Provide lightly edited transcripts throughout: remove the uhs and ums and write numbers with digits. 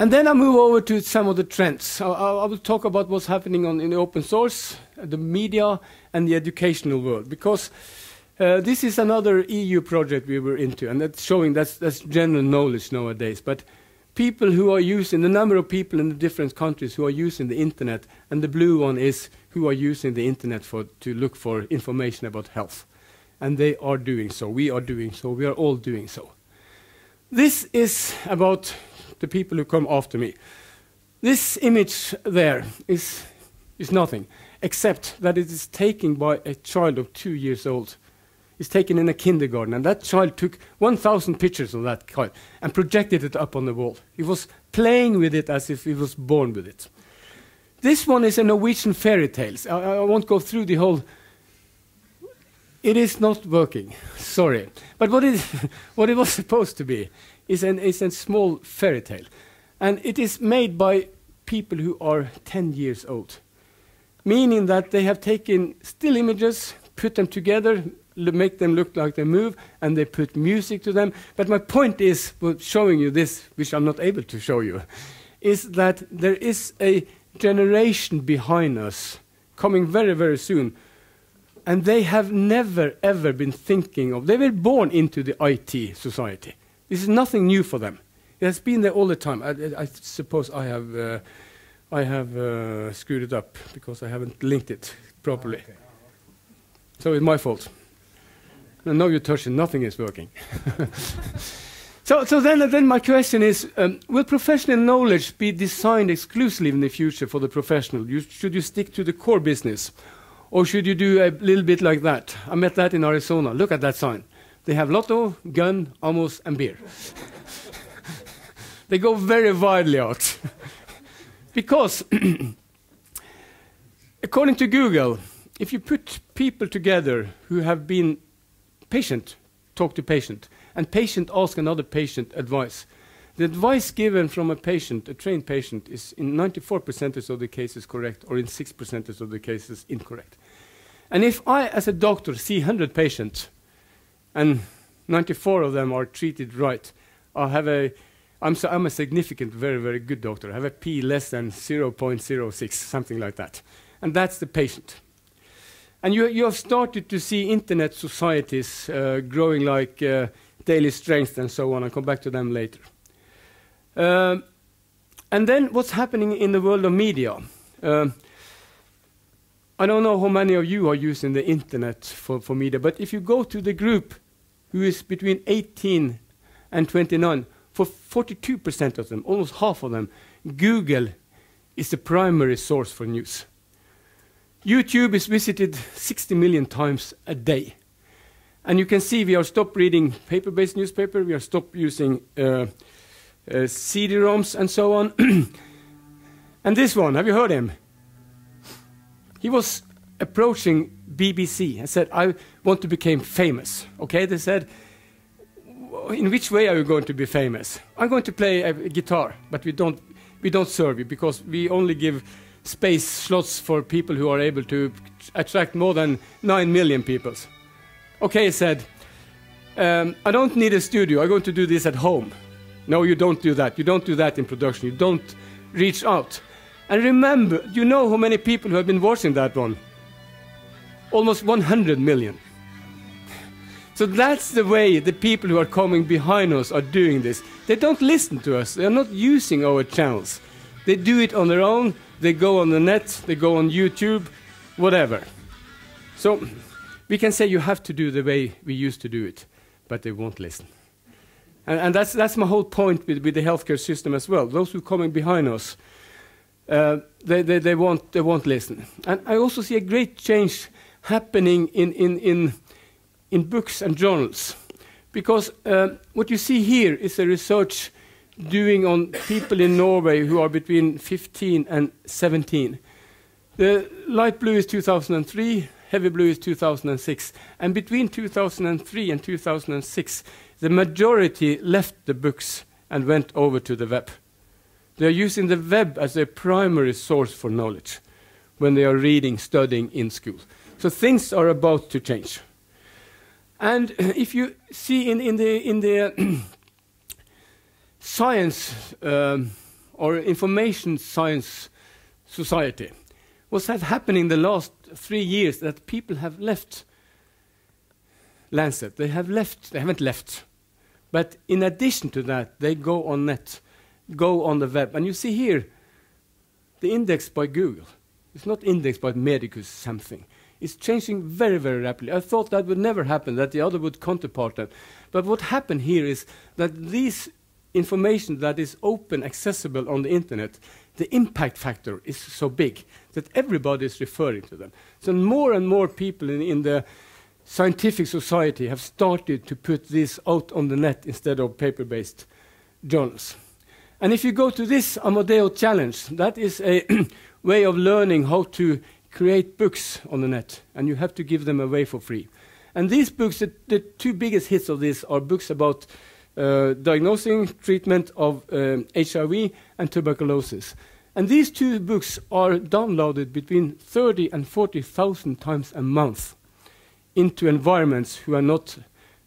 And then I move over to some of the trends. I will talk about what's happening in the open source, the media, and the educational world, because this is another EU project we were into, and that's showing that's general knowledge nowadays. But people who are using, the number of people in the different countries who are using the internet, and the blue one is who are using the internet to look for information about health. And they are doing so, we are doing so, we are all doing so. This is about the people who come after me. This image there is nothing, except that it is taken by a child of 2 years old. It's taken in a kindergarten, and that child took 1,000 pictures of that child and projected it up on the wall. He was playing with it as if he was born with it. This one is a Norwegian fairy tales. I won't go through the whole. It is not working, sorry. But what it was supposed to be is a small fairy tale. And it is made by people who are 10 years old, meaning that they have taken still images, put them together, make them look like they move, and they put music to them. But my point is, well, showing you this, which I'm not able to show you, is that there is a generation behind us coming very, very soon, and they have never, ever been thinking of, they were born into the IT society. This is nothing new for them. It has been there all the time. I suppose I have screwed it up because I haven't linked it properly. Okay. So it's my fault. And now you touch it, nothing is working. So then my question is, will professional knowledge be designed exclusively in the future for the professional? Should you stick to the core business? Or should you do a little bit like that? I met that in Arizona. Look at that sign. They have lotto, gun, ammos, and beer. They go very widely out. Because, according to Google, if you put people together who have been patient, talk to patient, and patient ask another patient advice, the advice given from a patient, a trained patient, is in 94% of the cases correct, or in 6% of the cases incorrect. And if I, as a doctor, see 100 patients, and 94 of them are treated right, I'm a significant, very, very good doctor. I have a P less than 0.06, something like that. And that's the patient. And you have started to see internet societies growing like Daily Strength and so on. I'll come back to them later. And then what's happening in the world of media? I don't know how many of you are using the internet for media, but if you go to the group who is between 18 and 29, for 42% of them, almost half of them, Google is the primary source for news. YouTube is visited 60 million times a day. And you can see we are stopped reading paper-based newspaper, we are stopped using CD-ROMs and so on. And this one, have you heard him? He was approaching BBC and said, I want to become famous. Okay, they said, in which way are you going to be famous? I'm going to play a guitar, but we don't serve you because we only give space slots for people who are able to attract more than 9 million people. Okay, he said, I don't need a studio, I'm going to do this at home. No, you don't do that. You don't do that in production. You don't reach out. And remember, you know how many people who have been watching that one? Almost 100 million. So that's the way the people who are coming behind us are doing this. They don't listen to us. They are not using our channels. They do it on their own. They go on the net. They go on YouTube, whatever. So we can say you have to do the way we used to do it, but they won't listen. And that's my whole point with the healthcare system as well. Those who are coming behind us, they won't listen. And I also see a great change happening in books and journals. Because what you see here is a research doing on people in Norway who are between 15 and 17. The light blue is 2003, heavy blue is 2006. And between 2003 and 2006, the majority left the books and went over to the web. They are using the web as their primary source for knowledge when they are reading, studying in school. So things are about to change. And if you see in the science or information science society. What's happening the last 3 years that people have left Lancet. They haven't left. But in addition to that, they go on net, go on the web. And you see here, the index by Google. It's not indexed by Medicus something. It's changing very, very rapidly. I thought that would never happen, that the other would counterpart that. But what happened here is that this information that is open, accessible on the internet, the impact factor is so big that everybody is referring to them. So more and more people in the scientific society have started to put this out on the net instead of paper-based journals. And if you go to this Amadeo challenge, that is a way of learning how to create books on the net, and you have to give them away for free. And these books, the two biggest hits of this are books about diagnosing, treatment of HIV and tuberculosis. And these two books are downloaded between 30 and 40,000 times a month into environments who are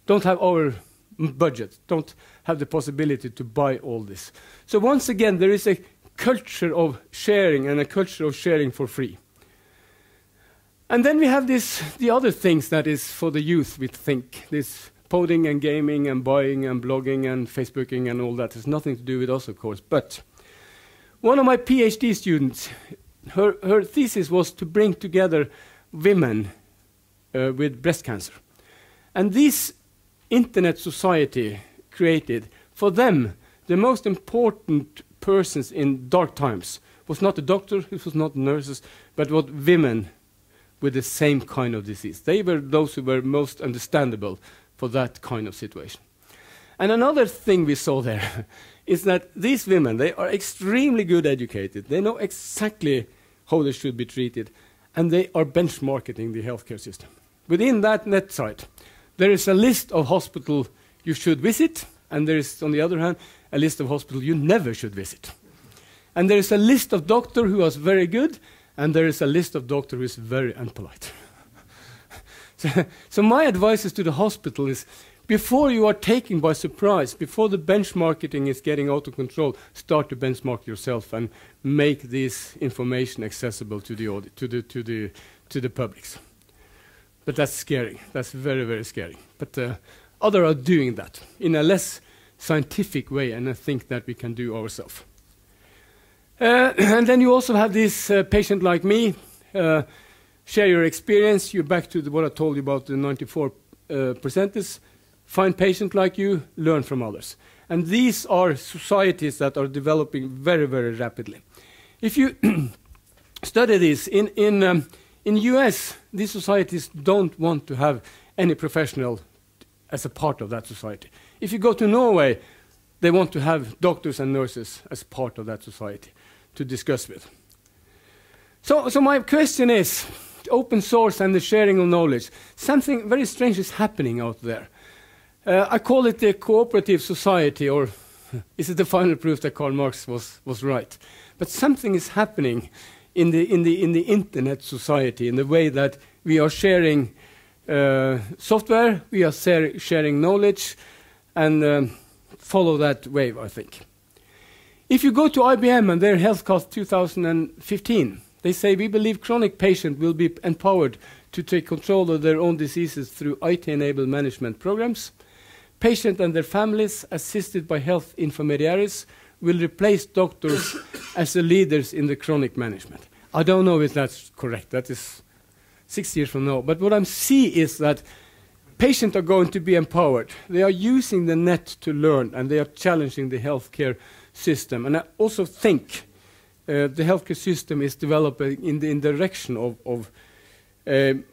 don't have our budget, don't have the possibility to buy all this. So once again, there is a culture of sharing and a culture of sharing for free. And then we have the other things that is for the youth, we think. This coding and gaming and buying and blogging and Facebooking and all that has nothing to do with us, of course. But one of my PhD students, her thesis was to bring together women with breast cancer. And this internet society created, for them, the most important persons in dark times was not the doctor, it was not nurses, but what women with the same kind of disease. They were those who were most understandable for that kind of situation. And another thing we saw there is that these women, they are extremely good educated. They know exactly how they should be treated, and they are benchmarking the healthcare system. Within that net site, there is a list of hospitals you should visit, and there is, on the other hand, a list of hospitals you never should visit. And there is a list of doctors who are very good, and there is a list of doctors who is very unpolite. So my advice is to the hospital is, before you are taken by surprise, before the benchmarking is getting out of control, start to benchmark yourself and make this information accessible to the publics. But that's scary. That's very, very scary. But others are doing that in a less scientific way, and I think that we can do ourselves. And then you also have this patient like me. Share your experience. You're back to what I told you about the 94%. Find patient like you, learn from others. And these are societies that are developing very, very rapidly. If you study this, in US, these societies don't want to have any professional as a part of that society. If you go to Norway, they want to have doctors and nurses as part of that society to discuss with. So my question is, open source and the sharing of knowledge. Something very strange is happening out there. I call it the cooperative society, or is it the final proof that Karl Marx was right? But something is happening in the internet society, in the way that we are sharing software, we are sharing knowledge, and follow that wave, I think. If you go to IBM and their HealthCast 2015, they say, we believe chronic patients will be empowered to take control of their own diseases through IT-enabled management programs. Patients and their families, assisted by health intermediaries, will replace doctors as the leaders in the chronic management. I don't know if that's correct. That is 6 years from now. But what I see is that patients are going to be empowered. They are using the net to learn, and they are challenging the healthcare system. And I also think the healthcare system is developing in the direction of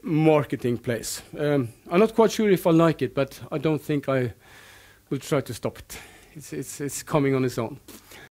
marketing place. I'm not quite sure if I like it, but I don't think I will try to stop it. It's coming on its own.